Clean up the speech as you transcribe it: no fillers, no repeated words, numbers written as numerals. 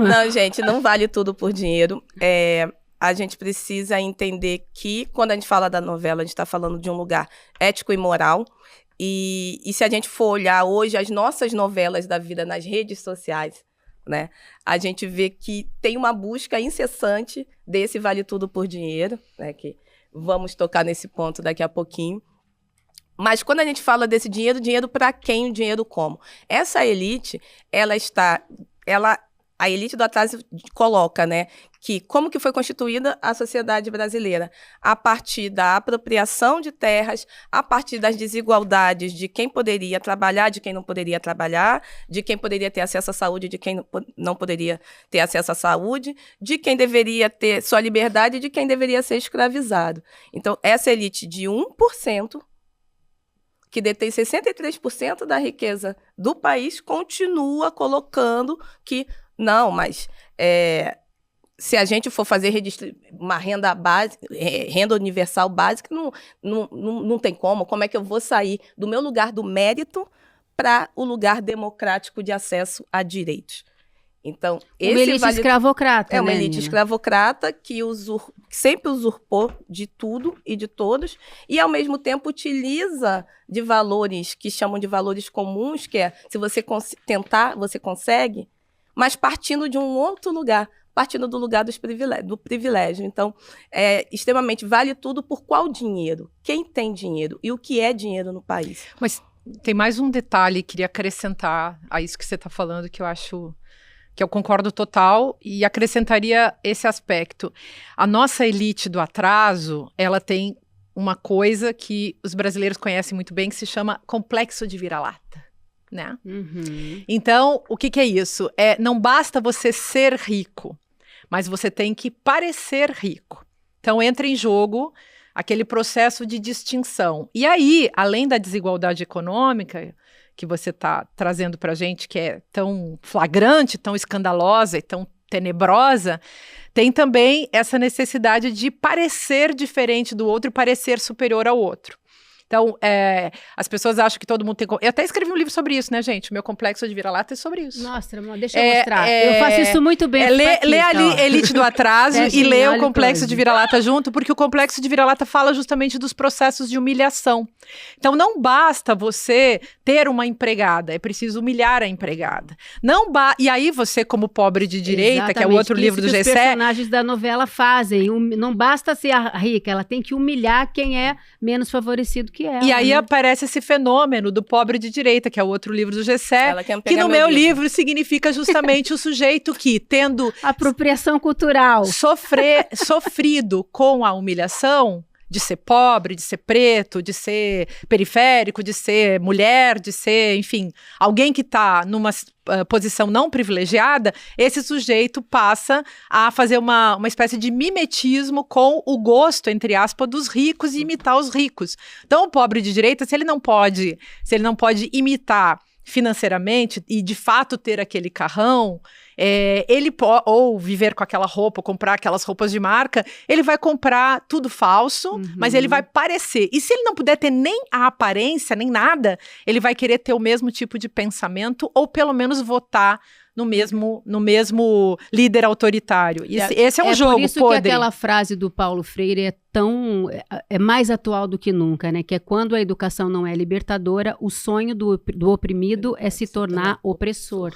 Não, gente, não vale tudo por dinheiro. A gente precisa entender que, quando a gente fala da novela, a gente está falando de um lugar ético e moral. E se a gente for olhar hoje as nossas novelas da vida nas redes sociais, né, a gente vê que tem uma busca incessante desse vale tudo por dinheiro, né, que vamos tocar nesse ponto daqui a pouquinho. Mas quando a gente fala desse dinheiro, dinheiro para quem, o dinheiro como? Essa elite, a elite do atraso coloca, né, que como que foi constituída a sociedade brasileira? A partir da apropriação de terras, a partir das desigualdades de quem poderia trabalhar, de quem não poderia trabalhar, de quem poderia ter acesso à saúde, de quem não poderia ter acesso à saúde, de quem deveria ter sua liberdade e de quem deveria ser escravizado. Então, essa elite de 1%, que detém 63% da riqueza do país, continua colocando que, não, mas se a gente for fazer uma renda básica, renda universal básica, não tem como é que eu vou sair do meu lugar do mérito para o lugar democrático de acesso a direitos? Então, uma elite escravocrata, é uma né, elite Nina? escravocrata que sempre usurpou de tudo e de todos e, ao mesmo tempo, utiliza de valores que chamam de valores comuns, que é, se você tentar, você consegue, mas partindo de um outro lugar, partindo do lugar do privilégio. Então, extremamente vale tudo por qual dinheiro? Quem tem dinheiro? E o que é dinheiro no país? Mas tem mais um detalhe que queria acrescentar a isso que você está falando, que eu acho que eu concordo total e acrescentaria esse aspecto. A nossa elite do atraso, ela tem uma coisa que os brasileiros conhecem muito bem, que se chama complexo de vira-lata, né? Uhum. Então, o que é isso? Não basta você ser rico, mas você tem que parecer rico. Então, entra em jogo aquele processo de distinção. E aí, além da desigualdade econômica que você está trazendo para a gente, que é tão flagrante, tão escandalosa e tão tenebrosa, tem também essa necessidade de parecer diferente do outro e parecer superior ao outro. Então, as pessoas acham que todo mundo tem... Eu até escrevi um livro sobre isso, né, gente? O meu complexo de vira-lata é sobre isso. Nossa, irmão, deixa eu mostrar. Eu faço isso muito bem. Lê ali Elite do Atraso e lê o Complexo de Vira-Lata junto, porque o Complexo de Vira-Lata fala justamente dos processos de humilhação. Então, não basta você ter uma empregada, é preciso humilhar a empregada. E aí você, como pobre de direita, exatamente, que é o outro livro do Gessé... os personagens da novela fazem. Não basta ser a rica, ela tem que humilhar quem é menos favorecido que ela. E aí aparece esse fenômeno do pobre de direita, que é o outro livro do Gessé, que no meu livro significa justamente o sujeito que, tendo... apropriação cultural. Sofrido com a humilhação de ser pobre, de ser preto, de ser periférico, de ser mulher, de ser, enfim, alguém que está numa posição não privilegiada, esse sujeito passa a fazer uma espécie de mimetismo com o gosto, entre aspas, dos ricos e imitar os ricos. Então, o pobre de direita, se ele não pode imitar financeiramente e, de fato, ter aquele carrão, ou viver com aquela roupa, comprar aquelas roupas de marca, ele vai comprar tudo falso, mas ele vai parecer. E se ele não puder ter nem a aparência, nem nada, ele vai querer ter o mesmo tipo de pensamento ou, pelo menos, votar no mesmo líder autoritário. Esse é um jogo podre. É por isso que aquela frase do Paulo Freire é mais atual do que nunca, né? Que é: quando a educação não é libertadora, o sonho do oprimido é se tornar opressor.